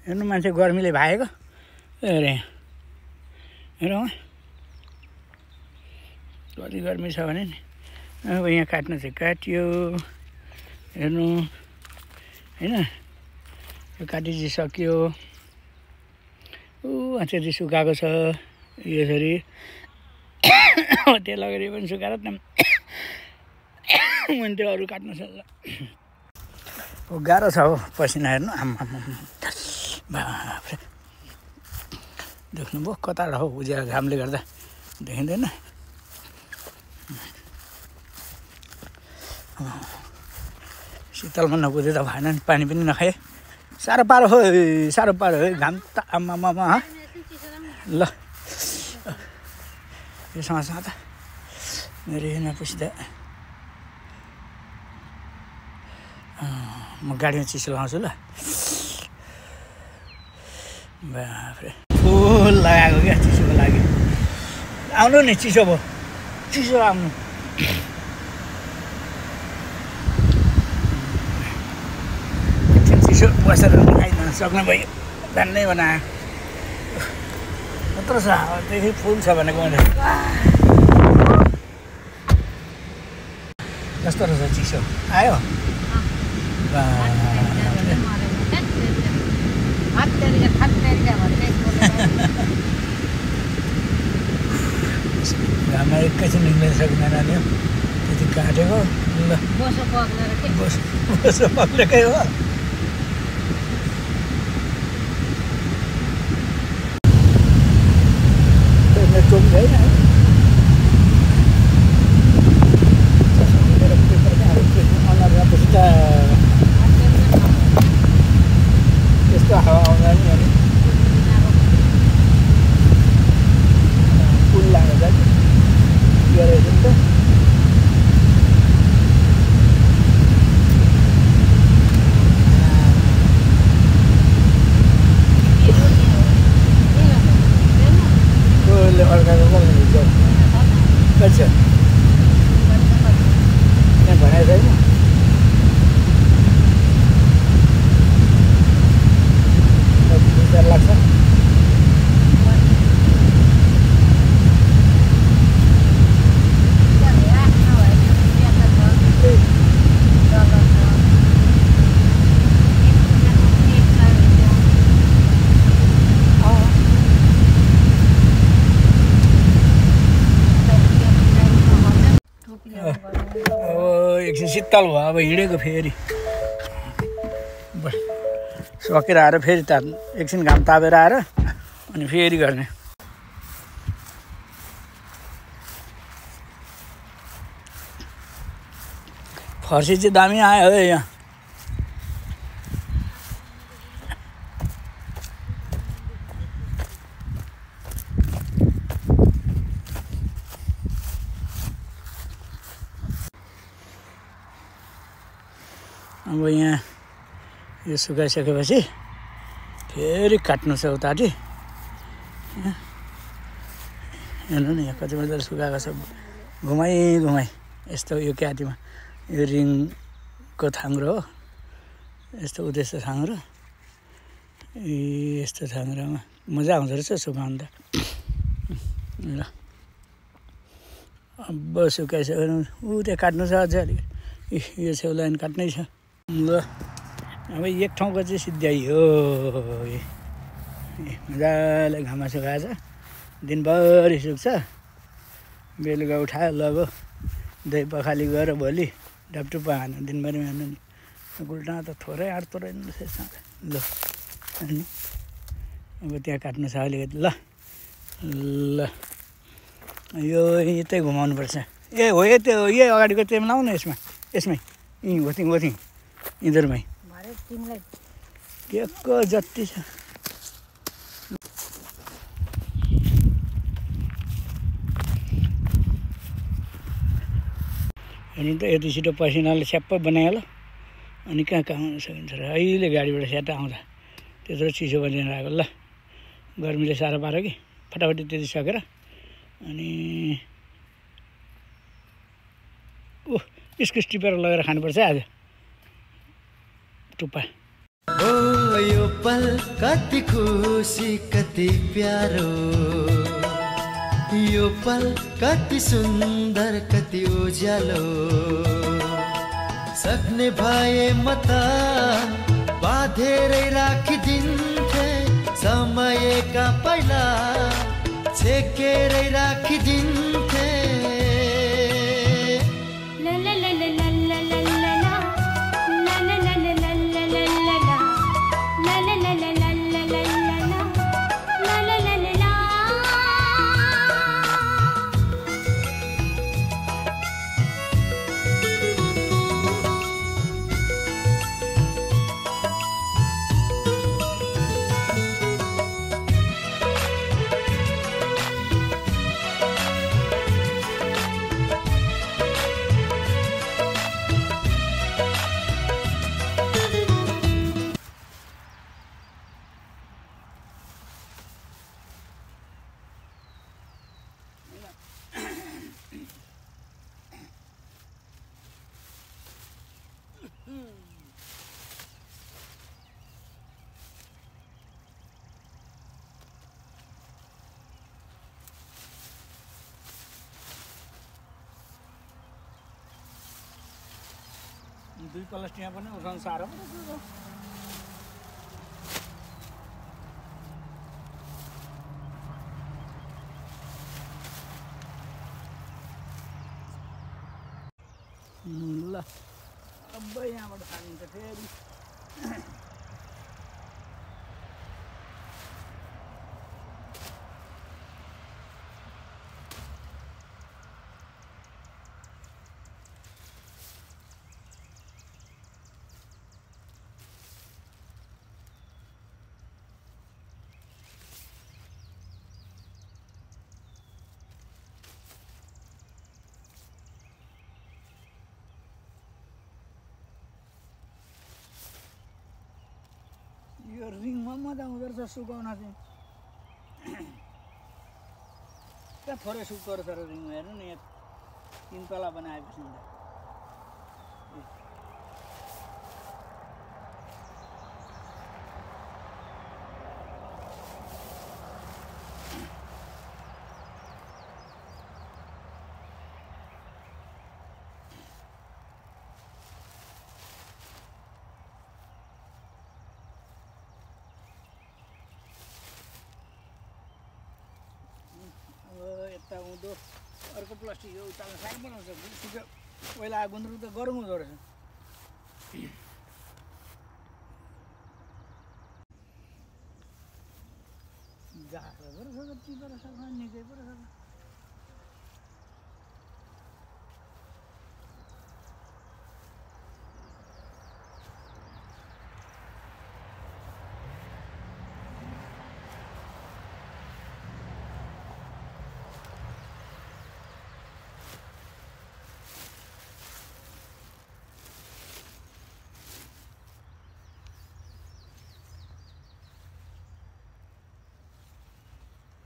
हेर्नु मान्छे गर्मीले भागेको अरे हेरौँ कति गर्मी छ भने नि अब यहाँ काट्नु चाहिँ काटियो हेर्नु हैन यो काटिसक्यो त्यति सुकाएको छ यसरी त्यो लगेर पनि सुकाएर मैले त्यो अरू काट्नु सक्छ गाह्रो छ हो पसिना हेर्नु आम्मा बाफ्रे देख्नुभयो कता हो उज्यालो घामले गर्दा देखिँदैन शीतलमा नकुदे त भएन नि पानी पनि नखाए साह्रो पारो हो घाम त आम्मामा ल योसँग त मेरो नपुस्दा म गाडीमा चिसो लगाउँछु ल बाफ्रे फुल लगाएको क्या चिसोको लागि आउनु नि चिसो भयो चिसो आउनु चिसो बसेर खाइन सक्ने भयो जान्नै बनायो यत्रो छ त्यही फुल छ भनेको मैले कस्तो रहेछ चिसो आयो घाममा एकैछिन निक्लिन सक्दैन नि त्यति काटेको ल बोसो पक्रेकै हो चोक है यस्तो हावा आउँदा नि अनि पुल लागेको छ नि गरेको नि त कसले अर्काको कसले हिजो कति छ त्यहाँ भनेको छैन लाग्छ एकछिन शीतल भयो अब हिँडेको फेरि सकेर आएर फेरि तार्नु एकछिन घाम तापेर आएर अनि फेरि गर्ने फर्सी चाहिँ दामी आयो है यहाँ अब यहाँ यो सुकाइसकेपछि फेरि काट्नु छ उताटी हेर्नु नि यहाँ कति मजाले सुकाएको छ घुमाइ यस्तो यो क्याटीमा यो रिङको थाङ्रो हो यस्तो उद्देश्य थाङ्रो यस्तो थाङ्रोमा मजा आउँदो रहेछ सुकाउनु त ल अब सुकाइसक्यो त्यहाँ काट्नु छ अझै अलिक यो छेउ लाइन काट्नै छ ल अब एक ठाउँको चाहिँ सिद्ध्याइयो मजाले घाममा सुकाएछ दिनभरि सुक्छ बेलुका उठायो लगो दही पखाली गएर भोलि ढापटुप्पा हान्नु दिनभरिमा हान्नु नि गुल्टा त थोरै आँट्दो रहेछ ल अनि अब त्यहाँ काट्नु छ अलिकति ल ल यो यतै घुमाउनुपर्छ ए हो त्यो यही अगाडिको त्यो लाउनु यसमै होथिङ यिनीहरूमै केको जति छ अनि त यति छिटो पसिनाले स्याप्पै बनाइहाल्यो अनि कहाँ आउन सकिन्छ र अहिले गाडीबाट स्याट आउँदा त्यत्रो चिसो बनिएर आएको ल गर्मीले साह्रो पाऱ्यो कि फटाफटी त्यति सकेर अनि इस्कुस टिपेर लगेर खानुपर्छ आज टुप्पा यो पल कति खुसी कति प्यारो, यो पल कति सुन्दर कति उज्यालो। सक्ने भए म त बाँधेरै राखिदिन्थे, समयका पहिला छेकेरै राखिदिन्थे। दुई प्लास्टिकमा पनि उठाउन साह्रो पर्छ। ल अब यहाँबाट थालिन्छ फेरि। यो रिङमा मजा आउँदो रहेछ सुकाउन चाहिँ। क्या थोरै सुक्दो रहेछ र रिङमा, हेर्नु नि यहाँ 3 तला बनाएपछि त। यता उँधो अर्को प्लास्टिक यो उताल्न साह्रो बनाउँछ। सुक्यो पहिला गुन्द्रुक त गरौँ हुँदो रहेछ। जाडो पो रहेछ, चिसो रहेछ, निकै पो रहेछ।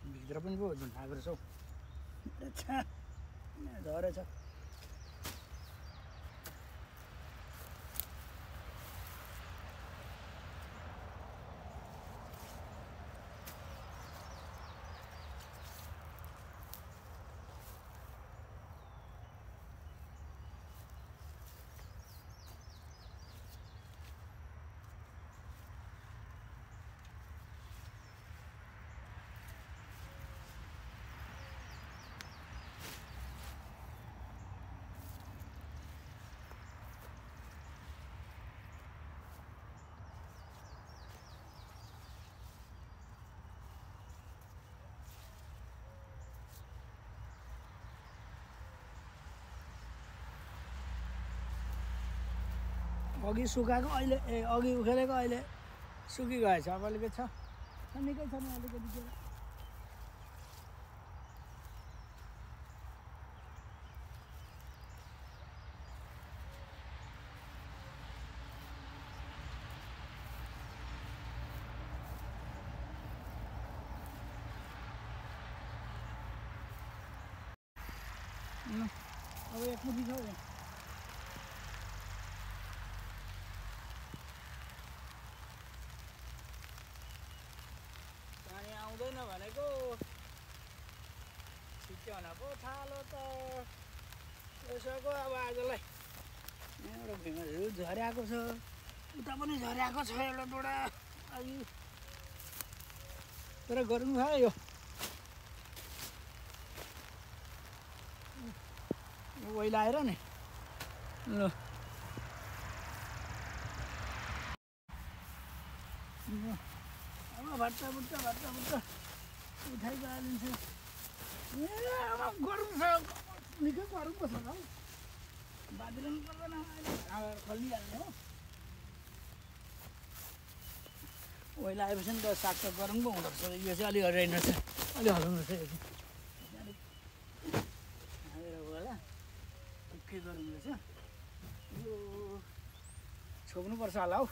भित्र पनि पो झुन्ड आएको रहेछ हौ। झरेछ। अघि सुकाएको अहिले अघि उखेलेको अहिले सुकिगएछ। अब अलिकति छ, निकै छ नि अलिकति के अब एक मुठी छ। भनेको छिट्याउन पो थालो त यसोको अब आजलाई यहाँबाट भुइँमाहरू झर्याएको छ उता पनि झर्याएको छ एउटा डोडा अघि तर गर्नु छ यो ओइलाएर नि ल अब भट्टा उठाइ हालिन्छ ए अब गरौँ छ निकै गरौँ पो छ हौ बाँधिरहनु पर्दैन अहिले खलिहाल्ने हो ओइला आएपछि नि त साग त गरौँ पो हुँदो रहेछ यो चाहिँ अलिक हराइन रहेछ अलिक हराउनु रहेछ यो चाहिँ हालेर होला के गरौँ रहेछ यो छोप्नुपर्छ होला हौ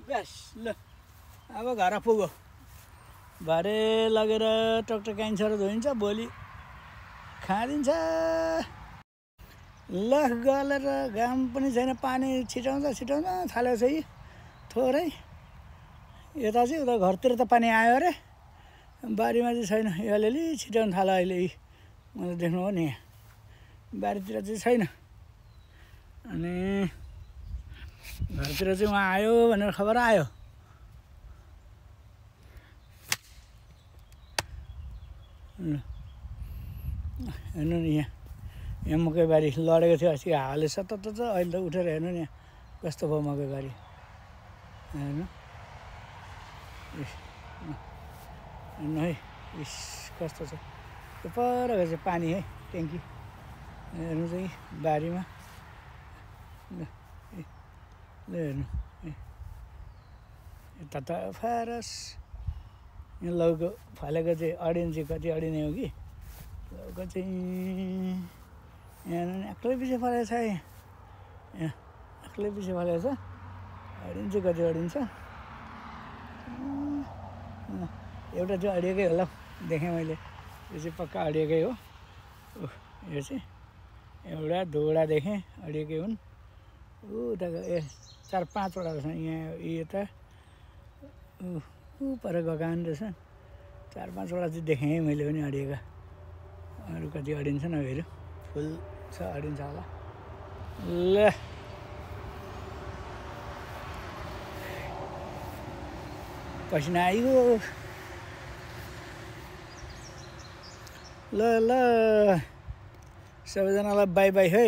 बस ल अब घर पुग्यो भरे लगेर टकटकाइन्छ र धोइन्छ भोलि खाँदिन्छ ल गलेर घाम पनि छैन पानी छिटाउँदा थालेको छ यी थोरै यता चाहिँ उता घरतिर त पानी आयो अरे बारीमा चाहिँ छैन यो अलिअलि छिटाउनु थाल्यो अहिले यी मैले देख्नु हो नि यहाँ बारीतिर चाहिँ छैन अनि घरतिर चाहिँ उहाँ आयो भनेर खबर आयो हेर्नु नि यहाँ मकैबारी लडेको थियो अस्ति हावाले सतत छ अहिले त उठेर हेर्नु नि यहाँ कस्तो भयो मकैबारी हेर्नु हेर्नु है इस कस्तो छ त्यो परको चाहिँ पानी है ट्याङ्की हेर्नु चाहिँ बारीमा ल हेर्नु यता त फारस यहाँ लौको फलेको चाहिँ अडिन चाहिँ कति अडिने हो कि लौको चाहिँ यहाँ एक्लै पछि फलेको छ यहाँ एक्लै पछि फलेको छ अडिन चाहिँ कति अडिन्छ एउटा चाहिँ अडिएकै होला देखेँ मैले यो चाहिँ पक्का अडिएकै हो यो चाहिँ एउटा धुवडा देखेँ अडिएकै हुन् उताको 4-5वटा रहेछ यहाँ यता पर गएका रहेछ 4-5वटा चाहिँ देखेँ मैले पनि अडिएका अरू कति अडिन्छ नभएर फुल छ अडिन्छ होला ल पसिना आइगयो ल ल सबैजनालाई बाई बाई है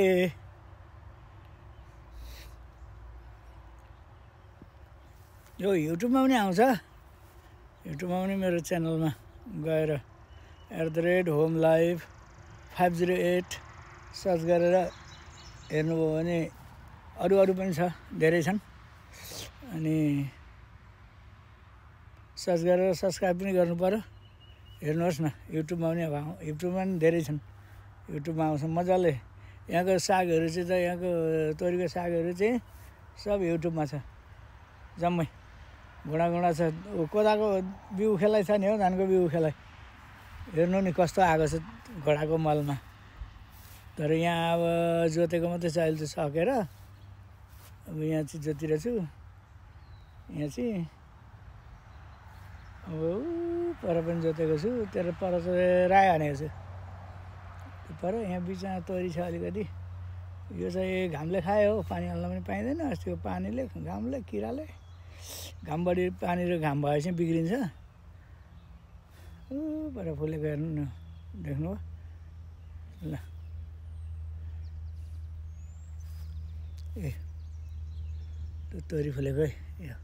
यो युट्युबमा पनि आउँछ युट्युबमा पनि मेरो च्यानलमा गएर @homelifehome508 सर्च गरेर हेर्नुभयो भने अरू पनि छ धेरै छन् अनि सर्च गरेर सब्सक्राइब पनि गर्नु पर्यो हेर्नुहोस् न युट्युबमा पनि अब युट्युबमा पनि धेरै छन् युट्युबमा आउँछ मजाले यहाँको सागहरू चाहिँ त यहाँको तोरीको सागहरू चाहिँ सब युट्युबमा छ जम्मै घुँडा छ कोदाको बिउ खेलाइ छ नि हो धानको बिउ खेलाइ हेर्नु नि कस्तो आएको छ घोडाको मलमा तर यहाँ अब जोतेको मात्रै छ अहिले त सकेर अब यहाँ चाहिँ जोतिरहेछु यहाँ चाहिँ अब पर पनि जोतेको छु तर पर चाहिँ रायो हानेको छु पर यहाँ बिचमा तोरी छ अलिकति यो चाहिँ घामले खायो हो पानी हाल्न पनि पाइँदैन अस्तिको पानीले घामले किराले घाम बढी पानी र घाम भएपछि बिग्रिन्छ पर फुलेको हेर्नु न देख्नु ल ए त्यो तोरी फुलेको है यो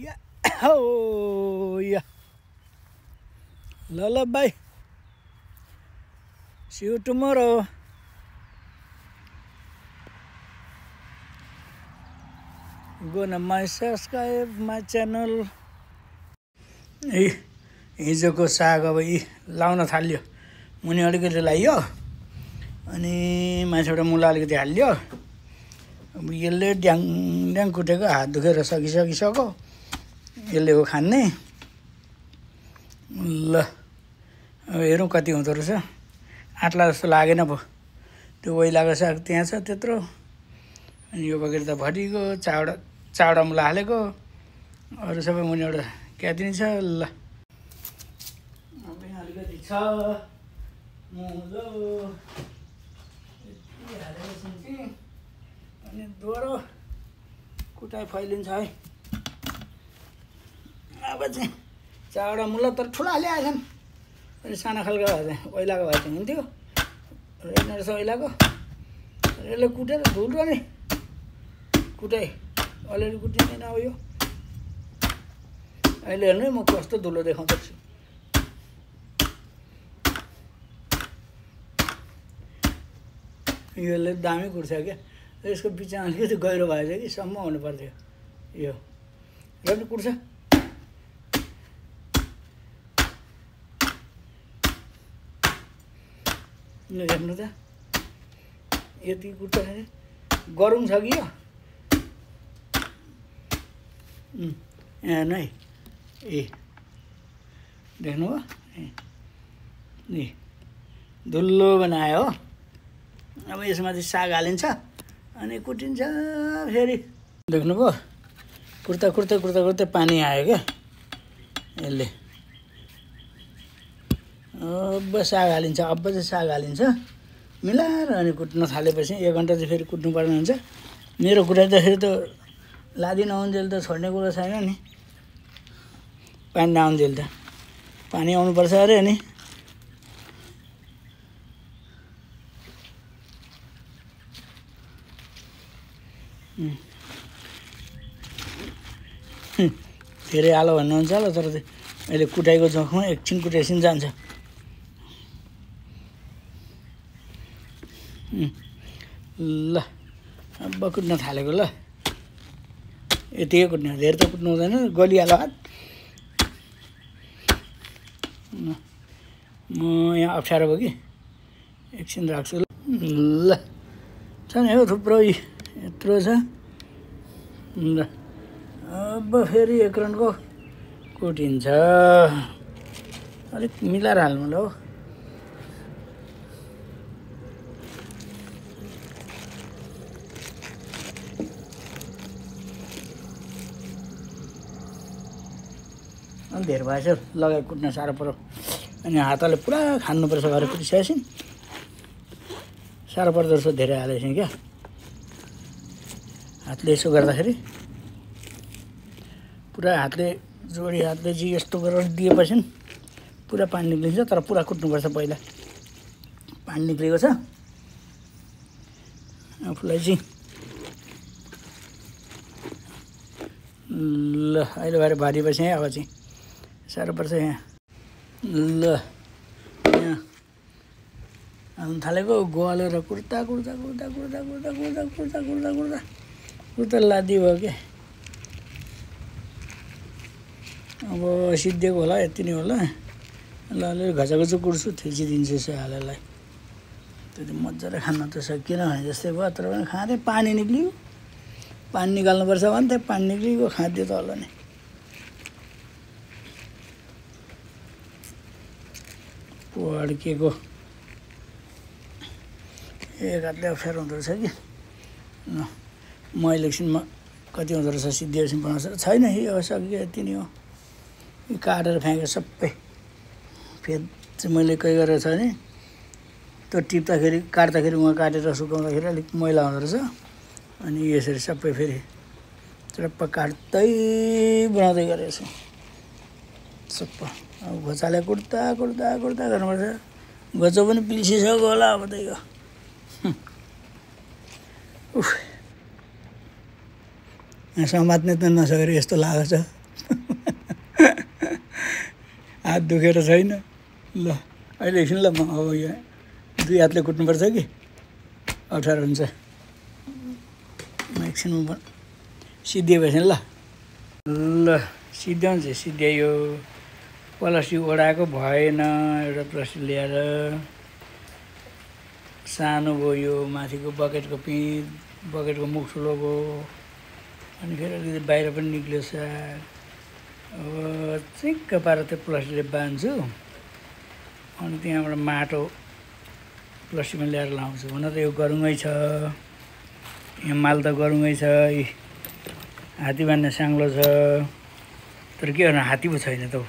या हो या ल by see you tomorrow go to my subscribe my channel हिजोको साग अब यी लाउन थाल्यो। मुनि अलिकति लगाइयो अनि माथिबाट मुला अलिकति हाल्यो। अब यसले ड्याङ ड्याङ कुटेको हात दुखेर सकिसक्यो। यसले हो खाने। ल अब हेरौँ कति हुँदो रहेछ। आँट्ला जस्तो लागेन पो। त्यो ओइलाको साग त्यहाँ छ त्यत्रो। अनि यो बगेर त भरिको चावडा मुला हालेको। अरू सबै मुनिबाट क्यातिनी छ। ल अब यहाँ अलिकति छ मुलो यति हालेको छुन्ची। अनि दोहोरो कुटाइ फैलिन्छ है। अब चाहिँ चावडा मुला तर ठुला हालिहाल्छन्। अनि सानो खालको भए चाहिँ ओइलाको भए चाहिँ हुन्थ्यो। रहेन रहेछ ओइलाको। यसले कुटेर धुलो नि कुटाइ अलिअलि कुटिँदैन अब यो। अहिले हेर्नु है म कस्तो धुलो देखाउँदैछु। यसले दामी कुट्छ क्या। यसको बिचमा अलिकति गहिरो भएछ कि सम्म हुनु पर्थ्यो यो। र पनि कुट्छ। हेर्नु त यति कुट्दाखेरि गरौँ छ कि यो। हेर्नु है ए देख्नुभयो ए धुलो बनायो हो। अब यसमा चाहिँ साग हालिन्छ अनि कुटिन्छ फेरि। देख्नुभयो कुर्ता कुर्ता कुर्ता कुर्ता पानी आयो क्या यसले। अब साग हालिन्छ। अब चाहिँ साग हालिन्छ मिलाएर अनि कुट्न थालेपछि 1 घन्टा चाहिँ फेरि कुट्नुपर्ने हुन्छ। मेरो कुटाइदाखेरि त लादी नआउन्जेल त छोड्ने कुरो छैन नि। पानी नआउन्जेल त पानी आउनुपर्छ अरे नि। धेरै आलो भन्नुहुन्छ होला तर अहिले कुटाइको जोखमा एकछिन कुटाइसिन जान्छ। ल अब कुट्न थालेको। ल यतिकै कुट्ने हो। धेरै त कुट्नु हुँदैन गलिहाल्यो हात। म यहाँ अप्ठ्यारो भयो कि एकछिन राख्छु। ल छ नि हो थुप्रो यत्रो छ। ल अब फेरि 1 राउन्डको कुटिन्छ। अलिक मिलाएर हाल्नु ल हो। अनि धेरै भएछ लगाइ कुट्न साह्रो पऱ्यो। अनि हातले पुरा खान्नुपर्छ भएर कुटिसकेपछि साह्रो पर्दो रहेछ। धेरै हालेपछि क्या हातले यसो गर्दाखेरि पुरा हातले जोडी हातले चाहिँ यस्तो गरेर दिएपछि पुरा पानी निक्लिन्छ। तर पुरा कुट्नुपर्छ पहिला। पानी निक्लेको छ आफूलाई चाहिँ। ल अहिले भएर भारीपछि है अब चाहिँ साह्रो पर्छ यहाँ। ल यहाँ हाल्नु थालेको गोवालेर कुर्ता कुर्ता कुर्ता कुर्ता कुर्ता कुर्ता कुर्ता कुर्ता कुर्ता कुर्ता लादी भयो क्या। अब सिद्धिएको होला यति नै होला। ल अलि घचाघचो कुर्छु थिचिदिन्छु यसो हालेलाई। त्यो मजाले खान त सकिएन भने जस्तै भयो। तर पनि खाँदै पानी निक्लियो। पानी निकाल्नुपर्छ भन्थे पानी निक्लियो खाँदियो त होला नि। अड्किएको एक हातले अप्ठ्यारो हुँदो रहेछ कि। म एकछिनमा कति हुँदो रहेछ सिद्धिएपछि बनाउँछ छैन। यो सक्यो यति नै हो। काटेर फ्याँक्यो सबै। फेद चाहिँ मैले के गरेको छ भने त्यो टिप्दाखेरि काट्दाखेरि उहाँ काटेर सुकाउँदाखेरि अलिक मैला हुँदो रहेछ। अनि यसरी सबै फेरि चडप्प काट्दै बनाउँदै गरेको छु सबै। अब घोचाले कुट्दा कुट्दा कुट्दा गर्नुपर्छ। घोचो पनि पिल्सिसक्यो होला अब त यो। समात्ने त नसकेर यस्तो लागेको छ। हात दुखेर छैन। ल अहिले एकछिन ल म अब यहाँ 2 हातले कुट्नुपर्छ कि अप्ठ्यारो हुन्छ। म एकछिनमा सिद्धिएपछि ल ल सिद्ध्याउँछ सिद्ध्यायो प्लास्टिक ओढाएको भएन, एउटा प्लास्टिक ल्याएर सानो भयो यो माथिको बकेटको पिँध, बकेटको मुख ठुलो भयो, अनि फेरि अलिकति बाहिर पनि निक्ल्यो साग। अब चिक्क पारेर त्यो प्लास्टिकले बाँध्छु, अनि त्यहाँबाट माटो प्लास्टिकमा ल्याएर लाउँछु। हुन त यो गरुङै छ, यहाँ माल त गरुङै छ, हात्ती बान्ने साङ्लो छ, तर के गर्नु हात्ती पो छैन त,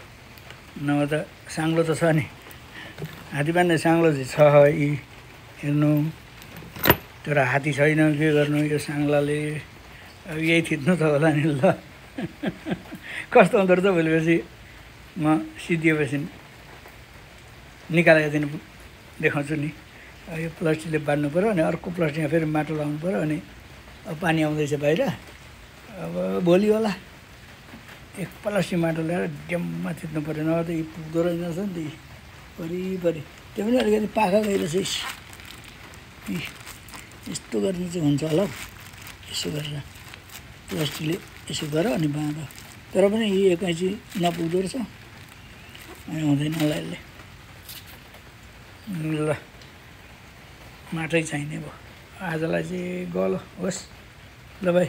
नभए त साङ्लो त छ नि, हात्ती बान्ने साङ्लो चाहिँ छ यी हेर्नु, तर हात्ती छैन। के गर्नु यो साङ्लाले, अब यही थिच्नु त होला नि। ल कस्तो हुँदो रहेछ भोलि पछि म सिद्धिएपछि निकालेर दिन देखाउँछु नि। यो प्लास्टिकले बाँध्नु पऱ्यो, अनि अर्को प्लास्टिकमा फेरि माटो लाउनु पऱ्यो, अनि अब पानी आउँदैछ बाहिर, अब भोलि होला एक प्लास्टिक माटो ल्याएर ड्याममा थिच्नु पऱ्यो, नभए त यी पुग्दो रहेछ नि त यी वरिपरि। त्यो पनि अलिकति पाखा गइरहेछ, यस्तो गर्ने चाहिँ हुन्छ होला हौ, यसो गरेर प्लास्टिकले यसो गर अनि बाँध। तर पनि यी एकैँची नपुग्दो रहेछ, अनि हुँदैन होला यसले। ल माटै चाहिने भयो आजलाई चाहिँ, गलो होस् ल भाइ।